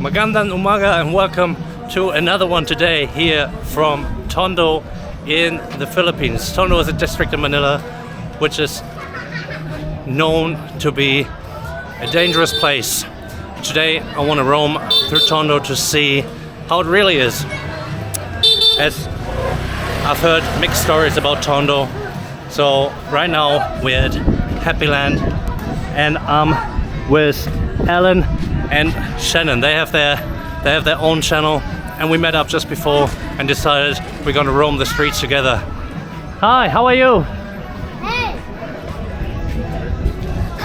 Magandang umaga and welcome to another one today here from Tondo in the Philippines. Tondo is a district in Manila which is known to be a dangerous place. Today I want to roam through Tondo to see how it really is. As I've heard mixed stories about Tondo. So right now we're at Happyland and I'm with Alan and Shannon. They have their own channel and we met up just before and decided we're gonna roam the streets together. Hi, how are you? Hey!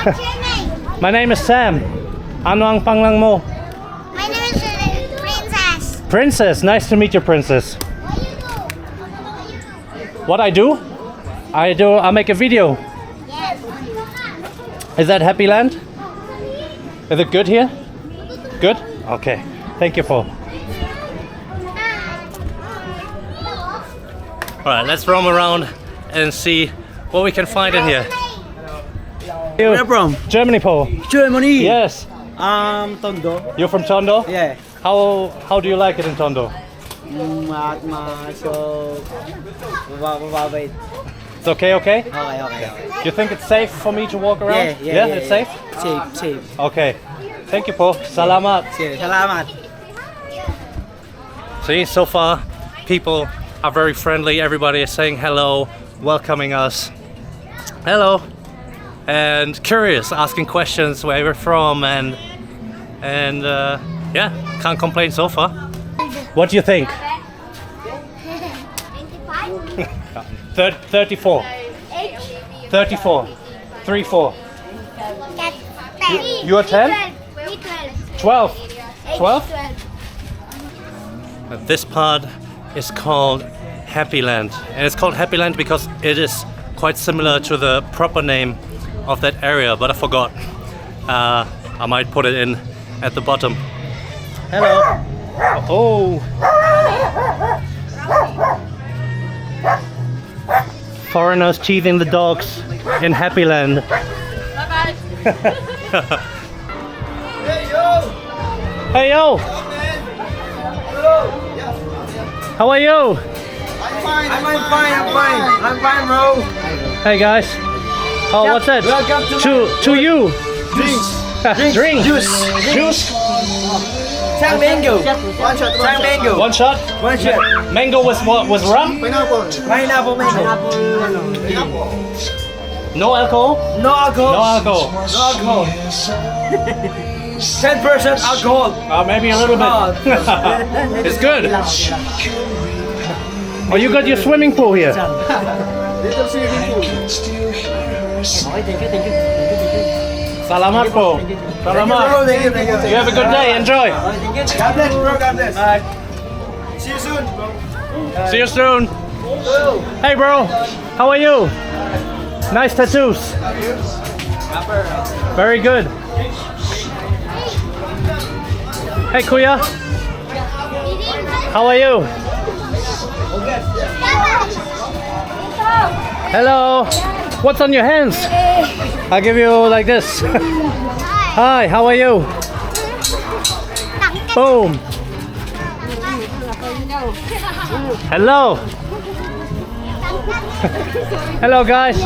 What's your name? My name is Sam. Ano ang panglang mo? My name is Princess. Princess, nice to meet you, Princess. What I do? I make a video. Yes. Is that Happyland? Is it good here? Good? Okay. Thank you, Paul. Alright, let's roam around and see what we can find in here. Where are you from? Germany, Paul. Germany. Yes. Tondo. You're from Tondo? Yeah. How do you like it in Tondo? Wait. It's okay? Okay. You think it's safe for me to walk around? Yeah, It's safe? Safe. Okay. Thank you, Paul. Salamat. Salamat. See, so far, people are very friendly. Everybody is saying hello, welcoming us. Hello. And curious, asking questions where we're from and yeah, can't complain so far. What do you think? 34. 34. 34. You are 10? 12. 12? This part is called Happyland. And it's called Happyland because it is quite similar to the proper name of that area, but I forgot. I might put it in at the bottom. Hello. Oh. Foreigners teething the dogs in Happyland. Hey yo! How are you? I'm fine, bro. Hey guys. Oh, what's that? Welcome To you. Drinks. Drink. Juice. Sang mango. One shot. Mango with what? With rum? Pineapple mango. No alcohol? No alcohol. No alcohol. 10% alcohol. Maybe a little bit. It's good. Oh, you got your swimming pool here. Little swimming pool. Thank you. Salamat po. Salamat. Thank you. You have a good day. Enjoy. God bless, bro. God bless. See you soon, bro. See you soon. Hey, bro. How are you? Nice tattoos. Very good. Hey, Kuya. How are you? Hello. What's on your hands? I'll give you like this. Hi, how are you? Boom. Hello. Hello guys.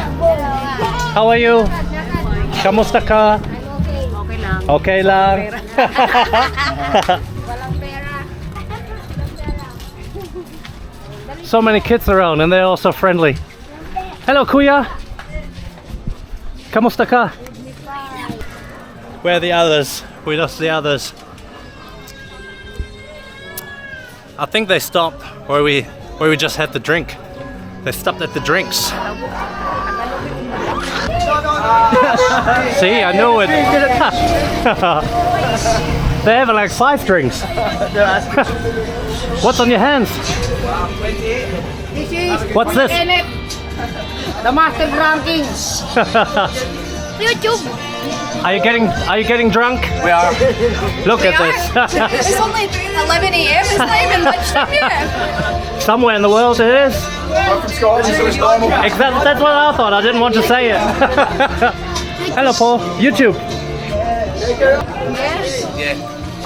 How are you? Kamusta ka? Okay lang. So many kids around and they're all so friendly. Hello Kuya. Kamusta ka? Where are the others? We lost the others. I think they stopped where we just had the drink. They stopped at the drinks. See, I know it. They have like 5 drinks. What's on your hands? What's this? The master ranking. YouTube. Are you getting drunk? We are. Look at this. It's only 11 a.m. It's not even lunchtime yet. Somewhere in the world it is. I'm from Scotland, so it's normal. Exactly, that's what I thought. I didn't want to say it. Hello, Paul. YouTube.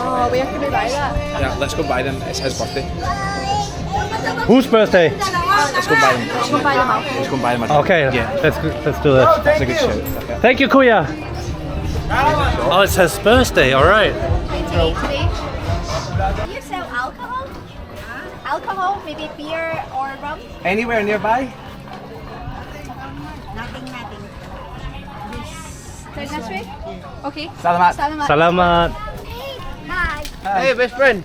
Oh, where can we buy that? Yeah, let's go buy them. It's his birthday. Whose birthday? Let's go buy them. Go buy them out. Let's go buy them. Okay, Yeah. let's do that. That's a good shout. Okay. Thank you, Kuya. Oh, it's his birthday. All right. 28 today. Do you sell alcohol? Alcohol, maybe beer or rum? Anywhere nearby? This way? Okay. Salamat. Salamat. Salamat. Hi. Hey, best friend.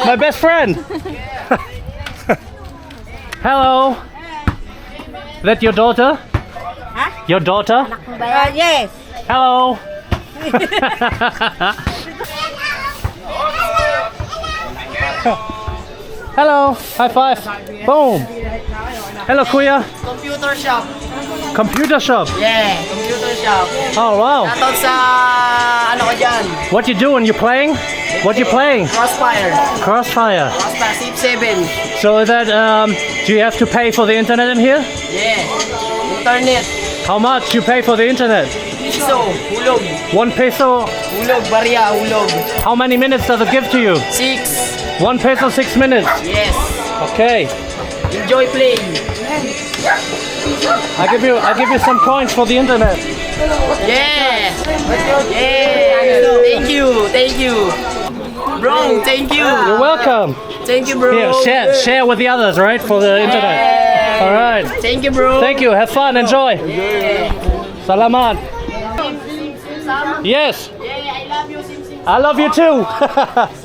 My best friend. Hello. That your daughter? Huh? Your daughter? Yes. Hello. Hello. High five. Boom. Hello, Kuya. Computer shop. Computer shop. Yeah, computer shop. Oh wow. Shoutout sa ano ko dyan, What you doing? You playing? What you playing? Crossfire. Crossfire. Crossfire Sip 7. So that do you have to pay for the internet in here? Yeah. Internet. How much you pay for the internet? Piso. Hulog. 1 peso. Hulog. Barya. Hulog. How many minutes does it give to you? 6. 1 peso, 6 minutes. Yes. Okay. Enjoy playing. I give you some coins for the internet. Yeah. Yeah. Thank you. Thank you. Bro, thank you. You're welcome. Thank you, bro. Here, share with the others, right? For the internet. Yeah. All right. Thank you, bro. Thank you. Have fun. Enjoy. Salamat. Yes. Yeah, I love you, Simsimsam. I love you too.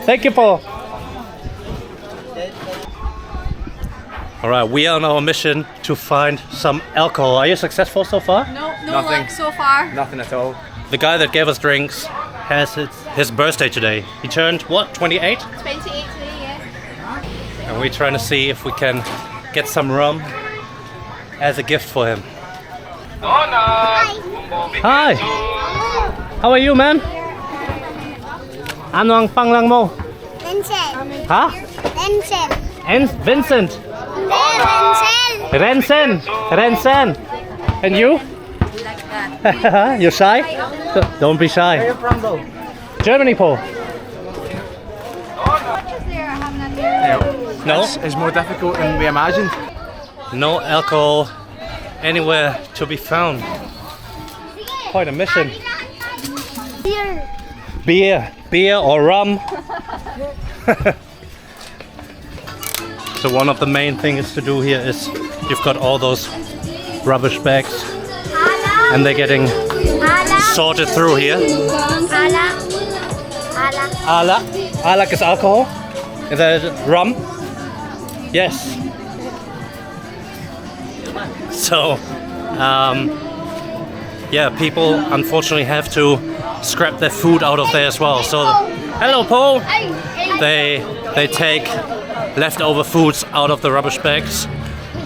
Thank you, Paul. All right, we are on our mission to find some alcohol. Are you successful so far? No Nothing. luck so far. Nothing at all. The guy that gave us drinks has his birthday today. He turned what? 28? 28 today, yeah. And we're trying to see if we can get some rum as a gift for him. Hi. How are you, man? Ano ang panglang mo? Vincent. Ha? Vincent. Vincent. Vincent. Rensen. And you? You're shy? Don't be shy. Where are you from, though? Germany, Paul. No? It's more difficult than we imagined. No alcohol anywhere to be found. Quite a mission. Here. Beer or rum. So one of the main things to do here is you've got all those rubbish bags and they're getting sorted through here. Alak. Alak is alcohol. Is that rum? Yes. So, yeah, people unfortunately have to scrap their food out of there as well. So, hello, Paul. They take leftover foods out of the rubbish bags,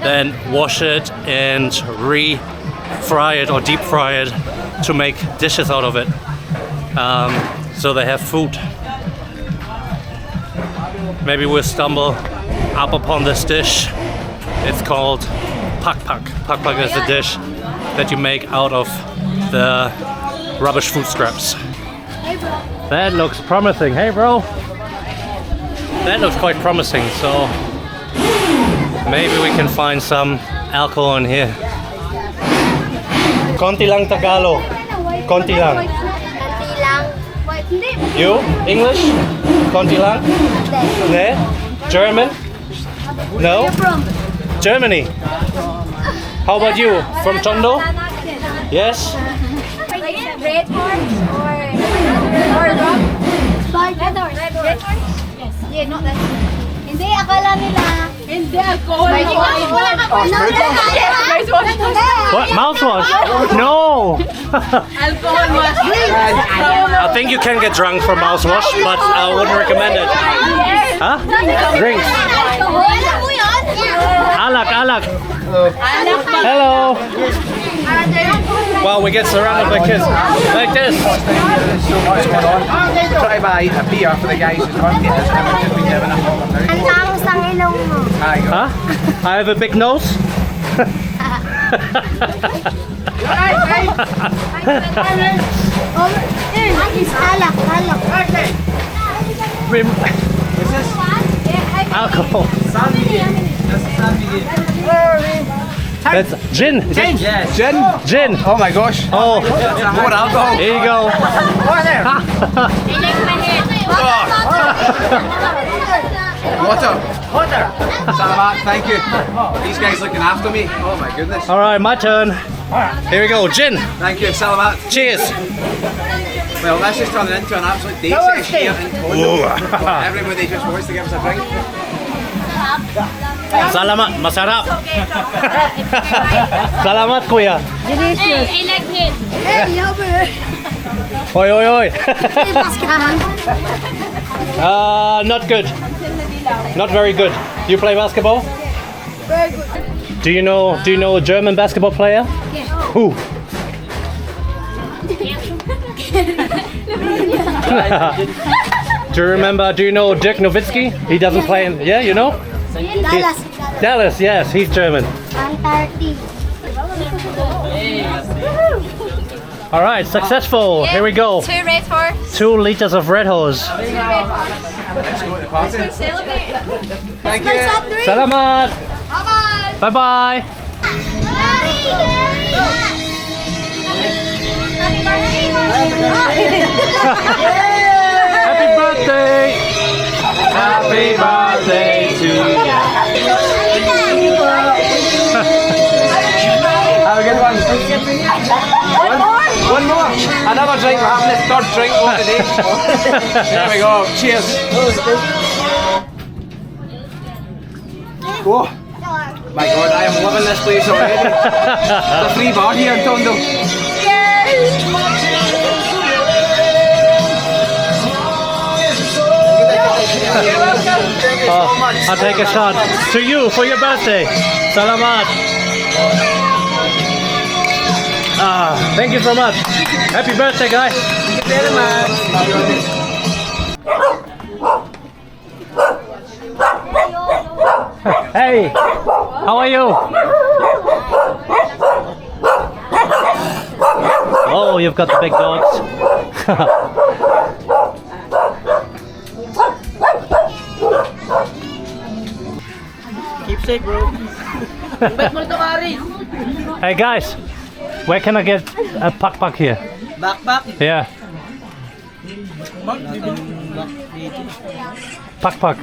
then wash it and re-fry it or deep fry it to make dishes out of it. So they have food. Maybe we'll stumble up upon this dish. It's called Pagpag. Pagpag is a dish that you make out of the rubbish food scraps. That looks promising. Hey, bro. That looks quite promising, so maybe we can find some alcohol in here. Konti lang Tagalog. Konti lang. You? English? Konti lang? Ne? German? No? Germany. How about you? From Tondo? Yes? Red horse or rum? Red horse. Red horse? Yes. Yeah, not that. Hindi, akala nila. Hindi, alcohol. What? Mouthwash? No! Alcohol was I think you can get drunk from mouthwash, but I wouldn't recommend it. Huh? Drinks. Alak, alak. Hello. Wow, we get surrounded by kids like this. There's so much going on. We're trying to buy a beer for the guys whose birthday is, and we've just been given a Ang tangos ng ilong mo. Hi, Huh? I have a big nose. Alcohol. That's gin. Yes. Gin? Gin. Oh my gosh. Oh, More alcohol. here you go. Water. Salamat, thank you. These guys looking after me. Oh my goodness. All right, my turn. Here we go. Gin. Thank you, Salamat. Cheers. Well, this is turning into an absolute date session here in Tondo. Everybody just wants to give us a drink. Salamat. Masarap. Salamat, kuya. Delicious. I like it. Hey, over. Oi, oi, oi. Not good. Not very good. You play basketball? Very good. Do you know a German basketball player? Yes. Who? Do you know Dirk Nowitzki? He doesn't play in, yeah, you know? Dallas. Dallas, yes, he's German. Antarctic. All right, successful. Here we go. 2 red horse. 2 liters of Red Horse. Let's go to the party. Celebrate. Thank you. Salamat. Bye-bye. Bye-bye. Happy birthday. Happy birthday to you. Have a good one. One more. Another drink. We're having this third drink for today. There we go. Cheers. Oh. My God, I am loving this place already. The free bar here in Tondo. I'll take a shot to you for your birthday. Salamat. Thank you so much. Happy birthday, guy. Thank you very much. Hey, how are you? Oh, you've got the big dogs. Keep safe, bro. Ba't mo ito, Aris? Hey guys, where can I get a Pagpag here? Backpack. Yeah, Pagpag.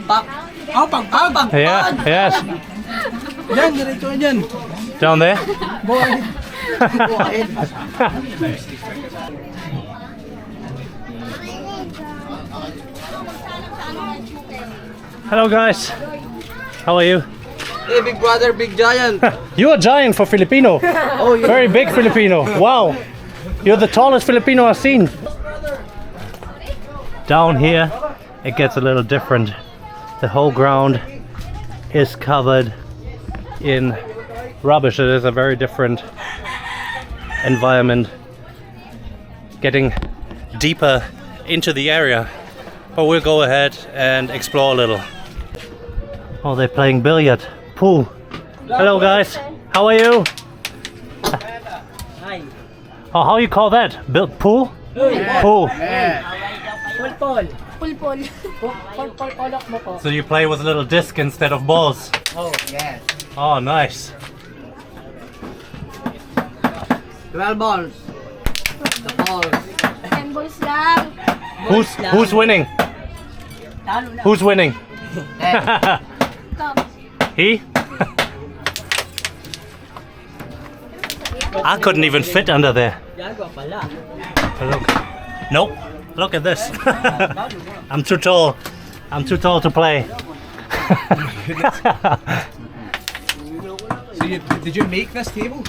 Pak. Oh, pagpag. Yeah, yes. Diyan, diretso ka dyan. Down there. Boy. Hello guys, how are you? Hey, big brother, big giant. You're a giant for Filipino. Oh, yeah. Very big Filipino. Wow. You're the tallest Filipino I've seen. Down here, it gets a little different. The whole ground is covered in rubbish. It is a very different environment. Getting deeper into the area. But we'll go ahead and explore a little. Oh, they're playing billiard. Pool. Hello guys. How are you? Hi. Oh, how you call that? Pool? Pool. Pulpol. So you play with a little disc instead of balls. Oh, yes. Oh, nice. 12 balls. The balls. 10 balls lang. Who's winning? Who's winning? He? I couldn't even fit under there. Look. Nope. Look at this. I'm too tall. I'm too tall to play. So did you make this table?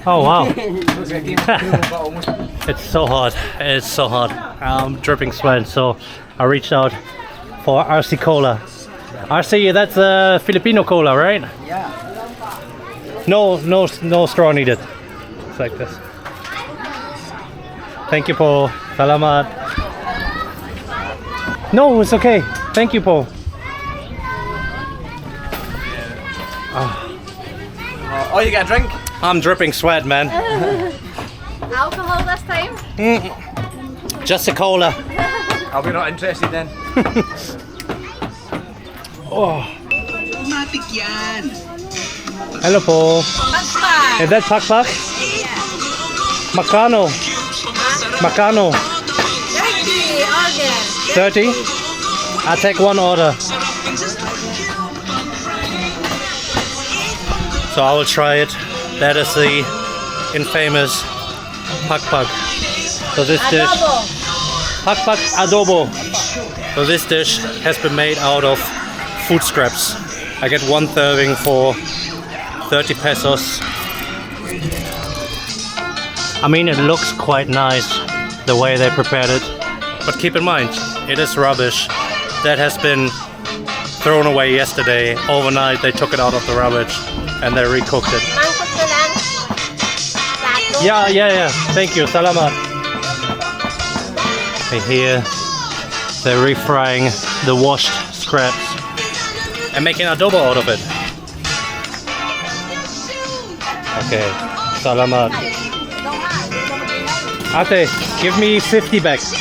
Oh wow. Looks like a game of pool, but almost. It's so hot. It's so hot. I'm dripping sweat. So I reached out for RC Cola. RC, that's a Filipino cola, right? Yeah. No straw needed. It's like this. Thank you, Paul. Salamat. No, it's okay. Thank you, Paul. Oh, you get a drink? I'm dripping sweat, man. Alcohol this time? Just a cola. I'll be not interested then. Oh. Hello po. Pagpag. Is that Pagpag? Makano. Makano. 30 order. 30? I'll take one order. So I will try it. That is the infamous Pagpag. So this dish, Adobo. Pagpag adobo. So this dish has been made out of food scraps. I get one serving for 30 pesos. I mean, it looks quite nice the way they prepared it. But keep in mind, it is rubbish that has been thrown away yesterday. Overnight, they took it out of the rubbish and they recooked it. Mangkok na lang. Plato. Yeah. Thank you. Salamat. And here, they're refrying the washed scraps and making adobo out of it. Okay. Salamat. Ate, give me 50 bags.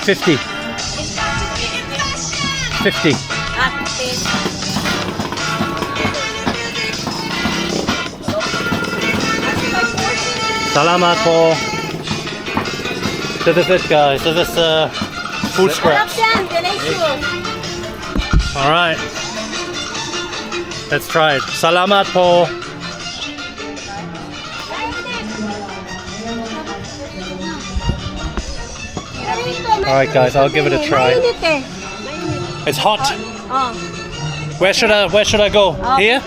50. 50. Salamat po. This is it, guys. This is food scraps. Delicious. All right. Let's try it. Salamat po. All right, guys. I'll give it a try. It's hot. Where should I go? Here?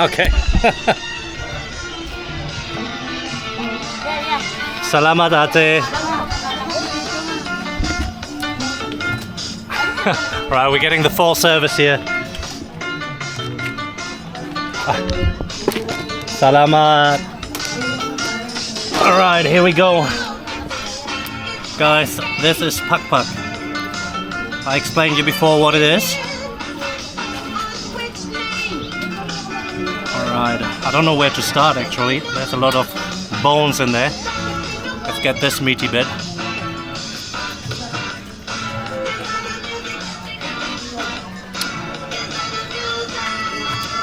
Okay. Salamat ate. Right, we're getting the full service here. Salamat. All right, here we go. Guys, this is Pagpag. I explained to you before what it is. Alright, I don't know where to start actually. There's a lot of bones in there. Let's get this meaty bit.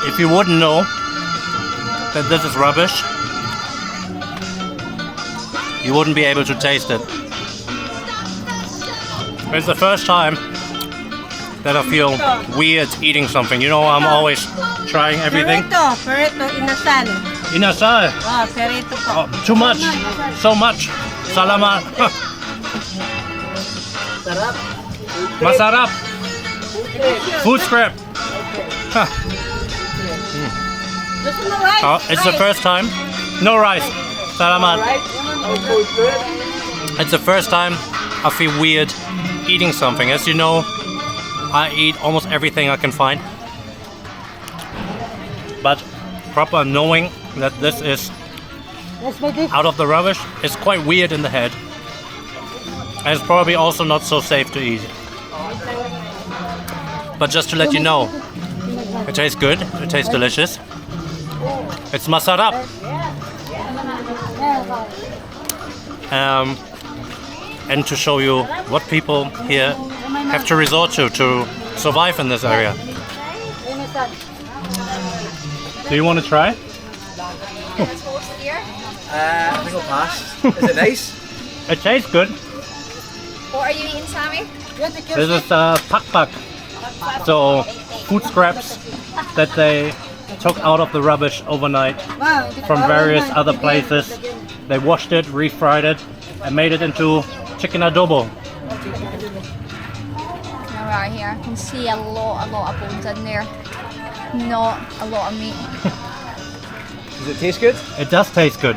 If you wouldn't know that this is rubbish, you wouldn't be able to taste it. It's the first time that I feel weird eating something. You know, I'm always trying everything. Perito, inasal. Inasal. Oh, perito po. Oh, too much. So much. Salamat. Masarap. Food scrap. Huh. Oh, it's the first time. No rice. Salamat. It's the first time I feel weird eating something. As you know, I eat almost everything I can find. But proper knowing that this is out of the rubbish is quite weird in the head. And it's probably also not so safe to eat. But just to let you know, it tastes good, it tastes delicious. It's masarap. And to show you what people here have to resort to survive in this area. Do you want to try? I think I'll pass. Is it nice? It tastes good. What are you eating, Sammy? This is Pagpag. So food scraps that they took out of the rubbish overnight from various other places. They washed it, refried it, and made it into chicken adobo. Now right here, I can see a lot of bones in there. Not a lot of meat. Does it taste good? It does taste good.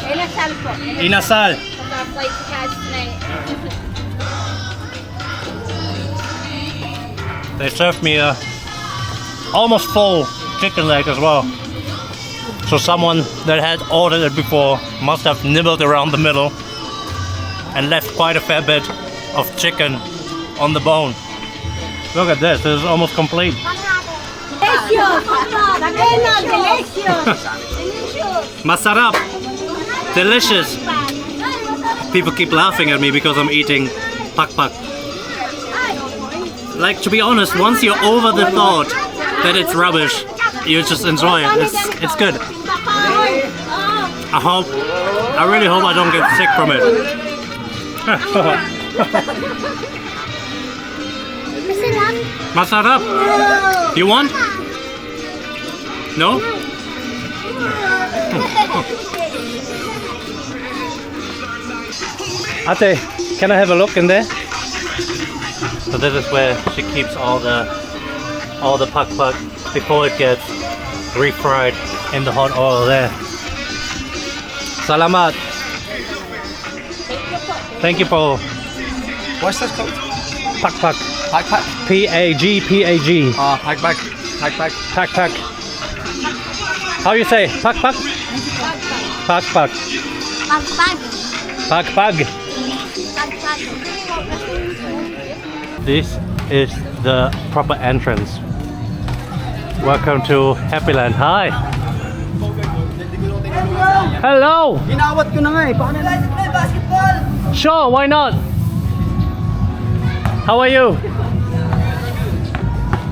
Inasal po. Inasal. From flight to catch tonight. They served me a almost full chicken leg as well. So someone that had ordered it before must have nibbled around the middle and left quite a fair bit of chicken on the bone. Look at this, this is almost complete. Masarap. Delicious. People keep laughing at me because I'm eating Pagpag. Like, to be honest, once you're over the thought that it's rubbish, you just enjoy it. It's good. I really hope I don't get sick from it. Masarap. You want? No? Ate, can I have a look in there? So this is where she keeps all the Pagpag before it gets refried in the hot oil there. Salamat. Thank you po. What's this called? Pagpag. Pagpag. P-A-G-P-A-G. Oh, Pagpag. Pagpag. Pagpag. How you say? Pagpag? Pagpag. Pagpag. This is the proper entrance. Welcome to Happyland. Hi. Hello. Inawat ko na nga eh. Baka na lang play basketball. Sure, why not? How are you?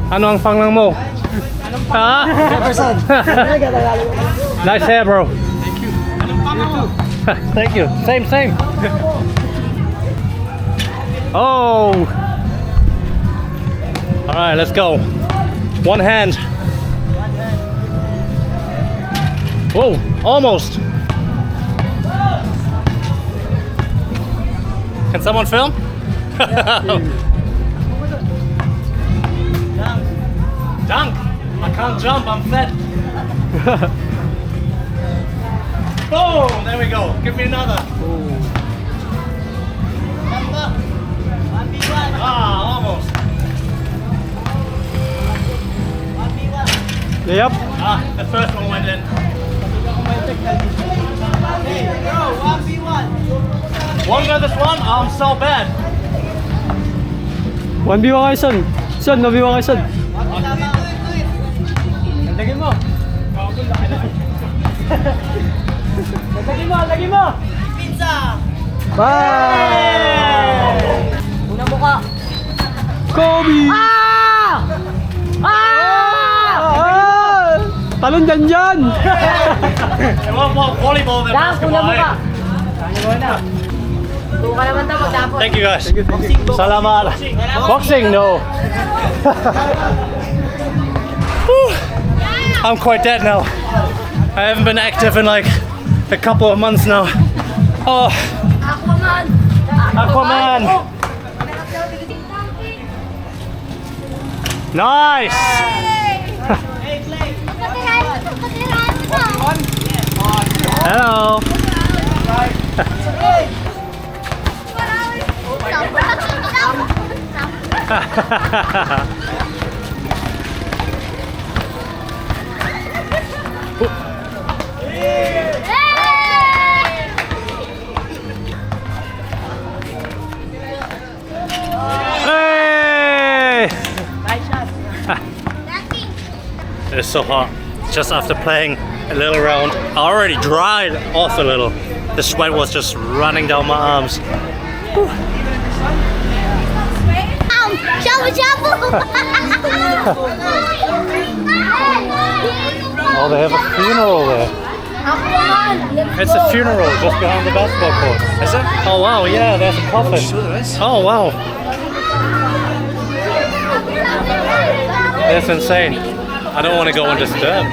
Ano ang pangalan mo? Ha? Jefferson. Nice hair, bro. Thank you. Thank you. Same. Oh. All right, let's go. One hand. Whoa, almost. Can someone film? Dunk. I can't jump, I'm fat. Boom, there we go. Give me another. Ah, almost. Yep. Ah, the first one went in. One versus one? I'm so bad. 1v1 kayo, son. Son, 1v1 kayo, son. Lagyan mo. Lagyan mo. Pizza. Bye. Unang muka. Kobe. Ah! Talon dyan! Volleyball than basketball. Thank you guys. Salamat. Boxing, no. I'm quite dead now. I haven't been active in like a couple of months now. Oh. Aquaman. Nice. Hello. Hey! It's so hot. Just after playing a little round, I already dried off a little. The sweat was just running down my arms. Whew. Oh, they have a funeral there. It's a funeral just behind the basketball court. Is it? Oh wow, yeah, there's a coffin. Sure there is. Oh wow. That's insane. I don't want to go and disturb.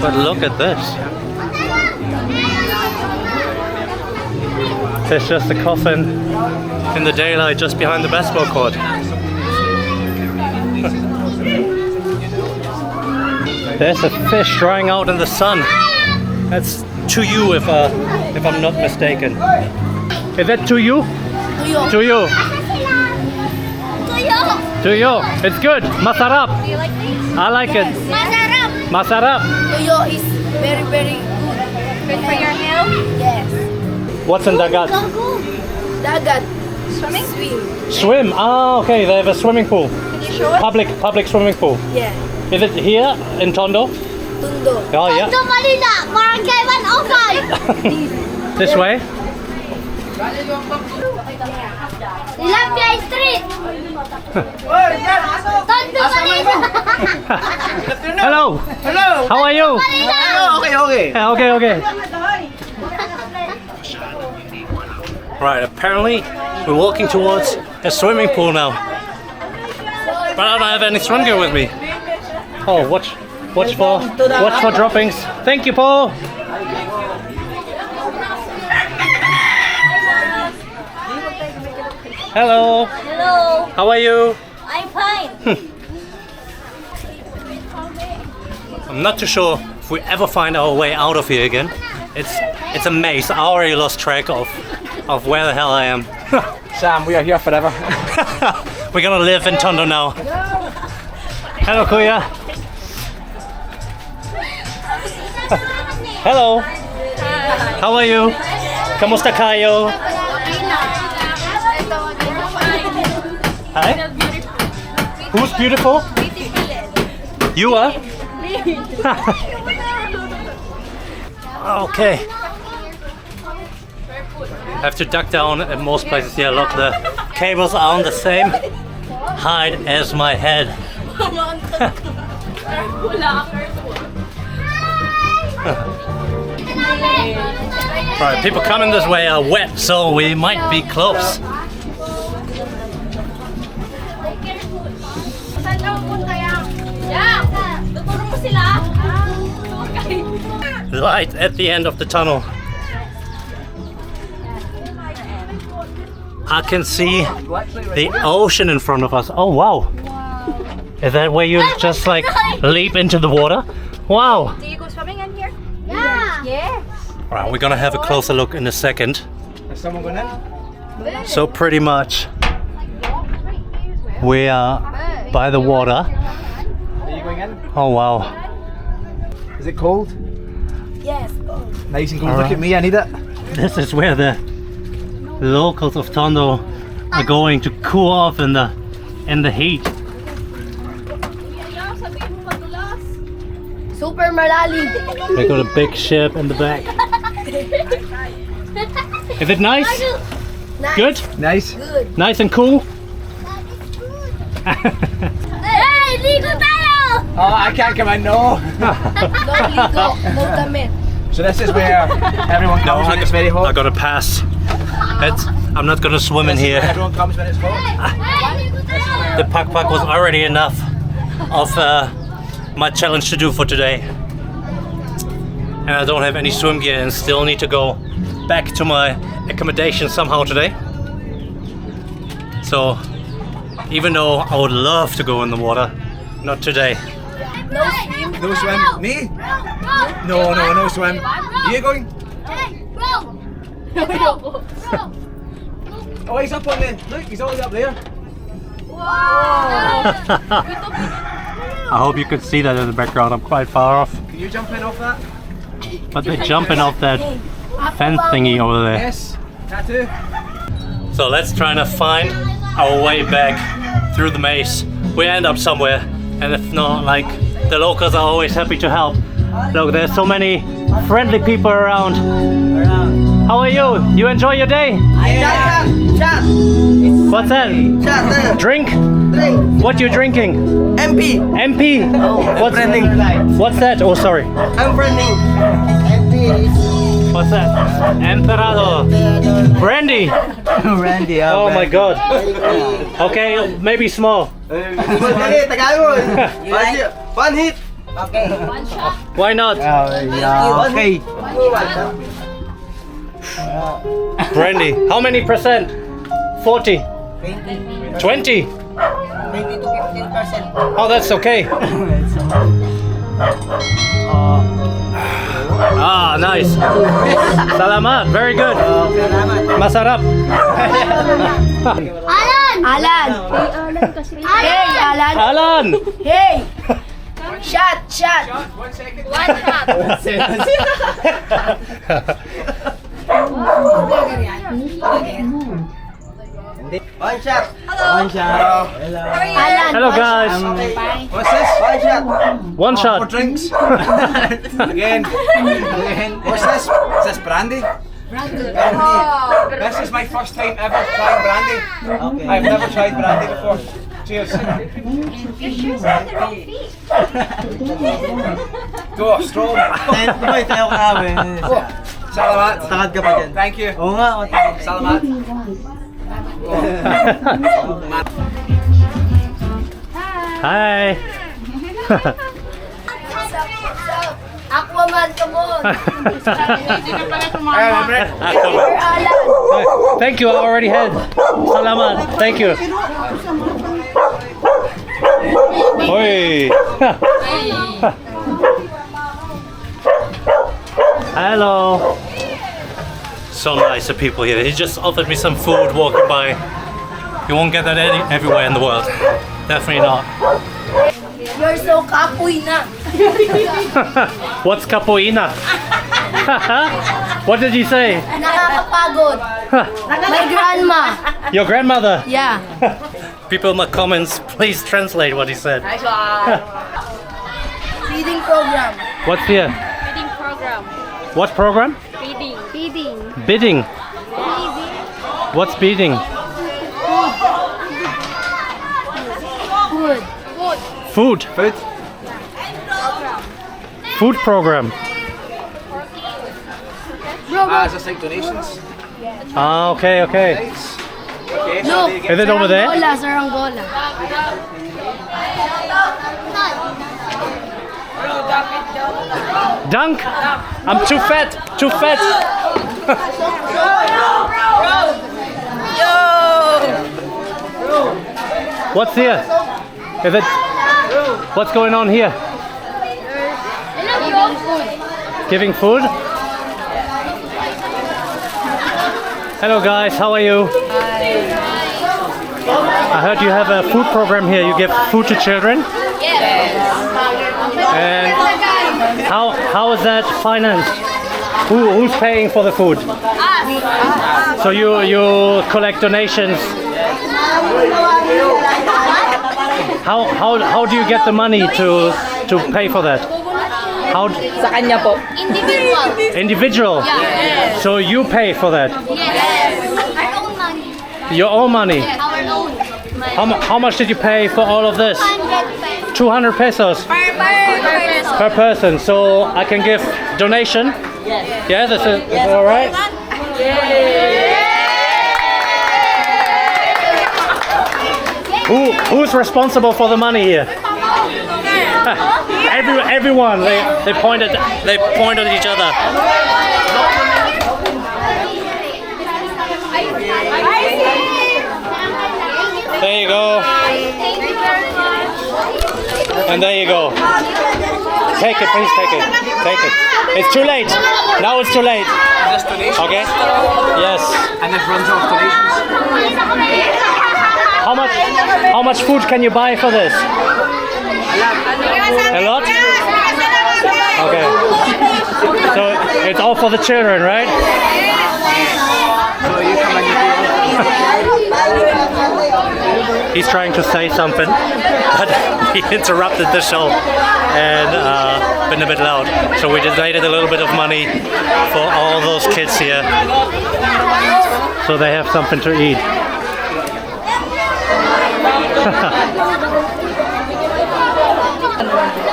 But look at this. There's just a coffin in the daylight just behind the basketball court. There's a fish drying out in the sun. That's to you if I'm not mistaken. Is that to you? To you. To you. It's good. Masarap. Do you like these? I like it. Masarap. Masarap. Tuyo is very, very good. Good for your health? Yes. What's in dagat? Dagat. Swimming? Swim. Swim. Ah, okay. They have a swimming pool. Can you show us? Public swimming pool. Yeah. Is it here in Tondo? Tondo. Oh yeah. Tondo Manila, Barangay 105. This way? Tilapia Street. Tondo Manila. Hello. Hello! How are you? Hello! Okay. Yeah, okay. Right, apparently we're walking towards a swimming pool now. But I don't have any swim gear with me. Oh, watch for droppings. Thank you, Paul. Hello. Hello, How are you? I'm fine. I'm not too sure if we ever find our way out of here again. It's a maze. I already lost track of where the hell I am. Sam, we are here forever. We're gonna live in Tondo now. Hello, Kuya. Hello. How are you? Kamusta kayo? Hi. Who's beautiful? You are? Okay. Have to duck down at most places here. Look, the cables are on the same height as my head. Right, people coming this way are wet, so we might be close. Right at the end of the tunnel. I can see the ocean in front of us. Oh wow. Is that where you just like leap into the water? Wow. Do you go swimming in here? Yeah. Yes. Alright, we're gonna have a closer look in a second. Is someone going in? So pretty much we are by the water. Are you going in? Oh wow. Is it cold? Yes. Nice and cold. Look at me, I need it. This is where the locals of Tondo are going to cool off in the heat. Super malalim. They got a big ship in the back. Is it nice? Good? Nice. Nice and cool? Hey, ligo tayo! Oh, I can't come in, no. No ligo, no damit. So this is where everyone comes when it's very I hot. gotta pass. I'm not gonna swim in This is where here. everyone comes when it's hot. Hey, ligo tayo! The Pagpag was already enough of my challenge to do for today. And I don't have any swim gear and still need to go back to my accommodation somehow today. So even though I would love to go in the water, not today. No swim. No swim. Me? No swim. You going? Hey, bro! Oh, he's up on the. Look, he's already up there. I hope you could see that in the background. I'm quite far off. Can you jump in off that? But they're jumping off that fence thingy over there. Yes. Tattoo. So let's try to find our way back through the maze. We end up somewhere, and if not, like, the locals are always happy to help. Look, there's so many friendly people around. How are you? You enjoy your day? What's that? Drink? What you drinking? MP. MP? What's that? Oh, sorry. I'm friending. What's that? Emperado. Brandy. Randy. Oh my god. Okay, maybe small. One hit. Okay. Why not? Okay. Brandy. How many percent? 40. 20. 20 to 15%. Oh, that's okay. Ah, nice. Salamat. Very good. Masarap. Alan! Hey, Alan! Alan. Hey! Shot! 1 second. One shot! Hindi, One shot. One shot. Hello. Alan. Hello guys. What's this? One shot. One For shot. drinks. Again. What's this? Is this brandy? Oh. This is my first time ever trying brandy. Okay. I've never tried brandy before. Cheers. Your shoes are on the wrong feet. Go, strong. Boy, tayo ka namin. Salamat. Takad ka pa dyan. Thank you. Oo nga. Salamat. Hi. Aquaman, come on. Thank you. I already had. Salamat. Thank you. Oi. Hello. So nice of people here. He just offered me some food walking by. You won't get that everywhere in the world. Definitely not. You're so kapoy na. What's capoeira? What did you say? Nakakapagod. My grandma. Your grandmother? Yeah. People in the comments, please translate what he said. Feeding program. What's here? Feeding program. What program? Feeding. Feeding. Bidding. What's bidding? Food. Food. Food program. Is this like donations? Ah, okay, okay. Nice. Okay, so Look. do you get Is it over there? Saranggola. Dunk. I'm too fat. Too fat. What's here? Is it? What's going on here? Giving food? Hello guys, how are you? I heard you have a food program here. You give food to children? And how is that financed? Who's paying for the food? So you collect donations. How do you get the money to pay for that? How? Sa kanya po. Individual. Individual. Yeah. So you pay for that. Yes. Our own money. Your own money. Our own. How much did you pay for all of this? 200 pesos per person. So I can give donation. Yes. Yeah, this is all right. Who's responsible for the money here? Everyone. They pointed at each other. There you go. And there you go. Take it, please take it. Take it. It's too late. Now it's too late. Is this donation? Okay? Yes. And this runs off donations? How much food can you buy for this? A lot? Okay. So it's all for the children, right? So you come and you do. He's trying to say something, but he interrupted the show and been a bit loud. So we donated a little bit of money for all those kids here, so they have something to eat.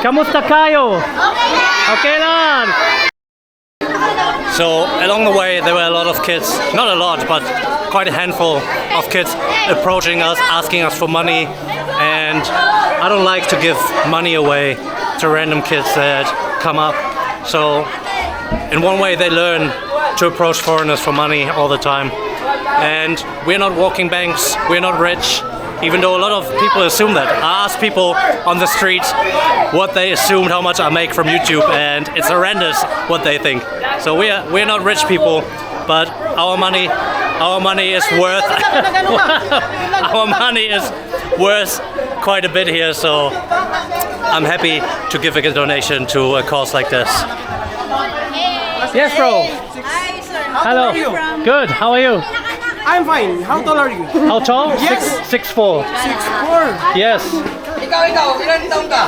Kamusta kayo? Okay lang. So along the way there were a lot of kids, not a lot, but quite a handful of kids approaching us, asking us for money, and I don't like to give money away to random kids that come up. So in one way they learn to approach foreigners for money all the time. And we're not walking banks, we're not rich, even though a lot of people assume that. I asked people on the street what they assumed how much I make from YouTube, and it's horrendous what they think. So we're not rich people, but our money is worth our money is worth quite a bit here. So I'm happy to give a donation to a cause like this. Yes, bro. Hi, sir. Hello. Good. How are you? I'm fine. How tall are you? How tall? Yes. 6'4". 6'4". Yes. Ikaw, ilan taong ka?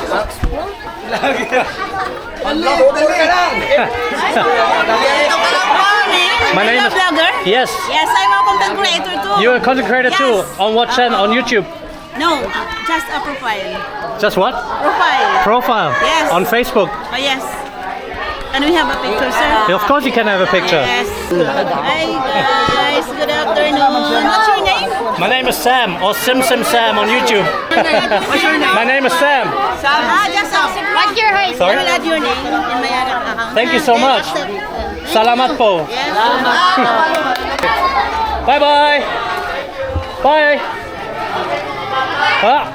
My name is. Vlogger? Yes. Yes, I'm a content creator too. You're a content creator too. Yes. On what channel? On YouTube? No, just a profile. Just what? Profile. Profile. Yes. On Facebook. Oh, yes. Can we have a picture, sir? Of course you can have a picture. Yes. Hi guys, good afternoon. What's your name? My name is Sam, or Simsimsam on YouTube. What's your name? My name is Sam. Sam. Just Sam. What's your height? Sorry? I will add your name in my account. Thank you so much. Salamat po. Yes. Bye bye. Bye. Ah.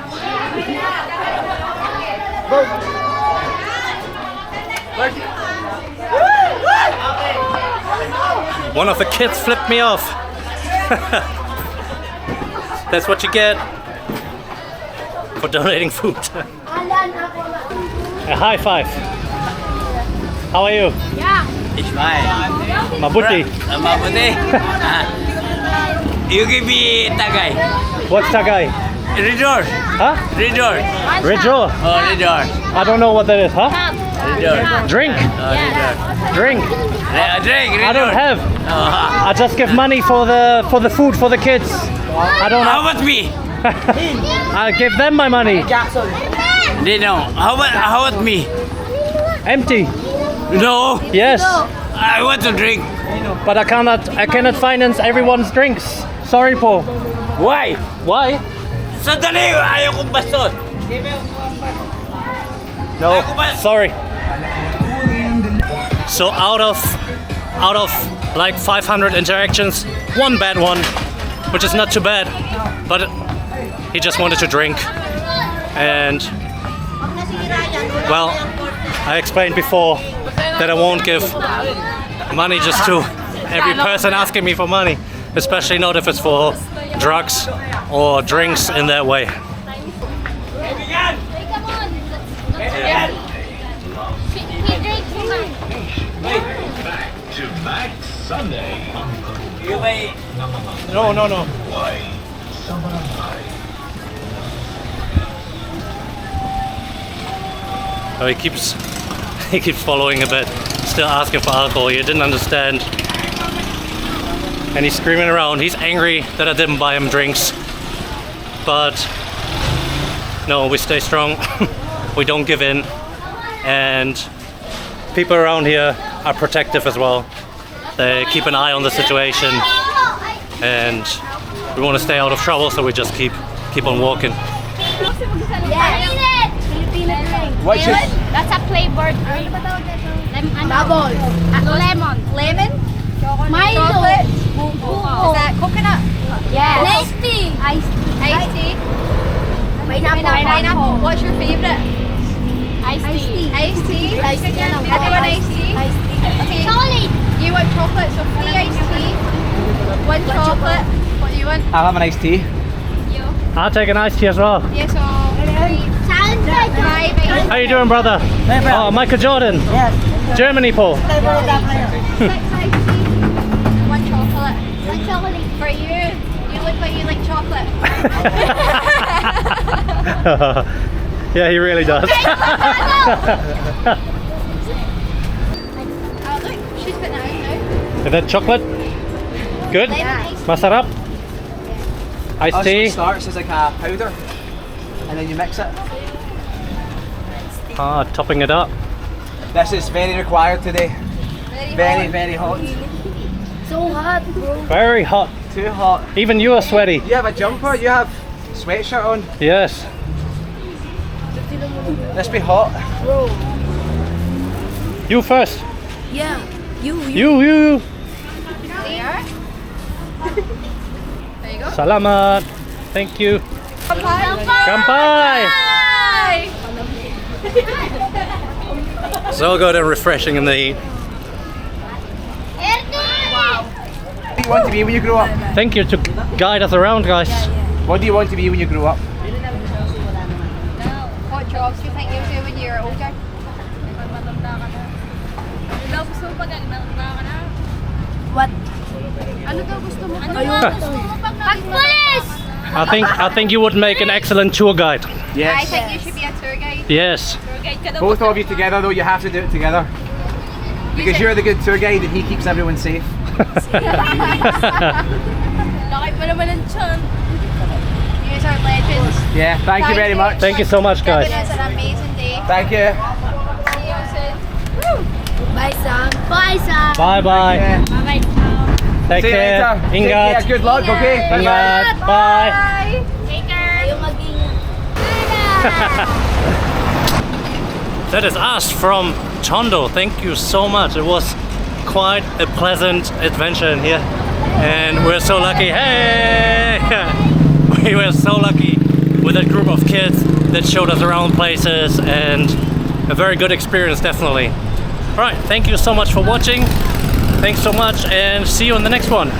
One of the kids flipped me off. That's what you get for donating food. A high five. How are you? Yeah. It's fine. Mabuti. Mabuti. You give me tagay. What's Tagay? Redor. Huh? Redor. Rejo. Oh, redor. I don't know what that is, huh? Redor. Drink. Drink. Drink, redor. I don't have. Oh, I just give money for the food for the kids. I don't how have. about me? I give them my money. They know. How about me? Empty. No. Yes. I want to drink. But I cannot finance everyone's drinks. Sorry po. Why? Why? Sandali, ayaw kong bastos. No. Sorry. So out of like 500 interactions, one bad one, which is not too bad, but he just wanted to drink. And well, I explained before that I won't give money just to every person asking me for money, especially not if it's for drugs or drinks in that way. Come on. He drinks too much. Back Sunday. You may... No. Oh, he keeps following a bit, still asking for alcohol. He didn't understand, and he's screaming around. He's angry that I didn't buy him drinks, but no, we stay strong. We don't give in, and people around here are protective as well. They keep an eye on the situation, and we want to stay out of trouble, so we just keep on walking. Yes. Filipino drink. What's your... That's a flavored drink. Bubbles. Lemon. Lemon? Milo. Chocolate. Is that coconut? Yes. Iced tea. Iced tea. Pineapple. What's your favorite? Iced tea. Iced tea? Everyone iced tea? Okay. Chocolate. You want chocolate, so 3 iced tea. 1 chocolate. What do you want? I'll have an iced tea. You? I'll take an iced tea as well. Yeah, so 5 How you doing, brother? Oh, Michael Jordan. Yes. Germany, Paul. 6 iced tea. 1 chocolate. 1 chocolate. For you. You look like you like chocolate. Yeah, he really does. Oh, look, she's putting it out now. Is that chocolate? Good? Masarap? Iced Also, tea? it starts as like a powder, and then you mix it. Ah, topping it up. This is very required today. Very hot. So hot, bro. Very hot. Too hot. Even you are sweaty. You have a jumper, you have sweatshirt on. Yes. Let's be hot. You first. Yeah. You. You. There. There you go. Salamat. Thank you. Kampai. So good and refreshing in the heat. What do you want to be when you grow up? Thank you to guide us around, guys. What do you want to be when you grow up? What jobs do you think you'll do when you're older? What? Ano daw gusto mo? I want I think you would make an excellent tour guide. I Yes. think you should be a tour guide. Yes. Both of you together though, you have to do it together. Because you're the good tour guide and he keeps everyone safe. You are legends. Yeah, thank you very much. Thank you so much, guys. Giving us an amazing day. Thank you. See you soon. Bye, Sam. Bye, Sam. Bye bye. Yeah. Bye, Sam. Take See you care. later. Take Ingat. care. Good luck, okay? Bye-bye. Ingat. Bye. Take care. That is us from Tondo. Thank you so much. It was quite a pleasant adventure in here. And we're so lucky. Hey! We were so lucky with a group of kids that showed us around places and a very good experience, definitely. Alright, thank you so much for watching. Thanks so much and see you in the next one.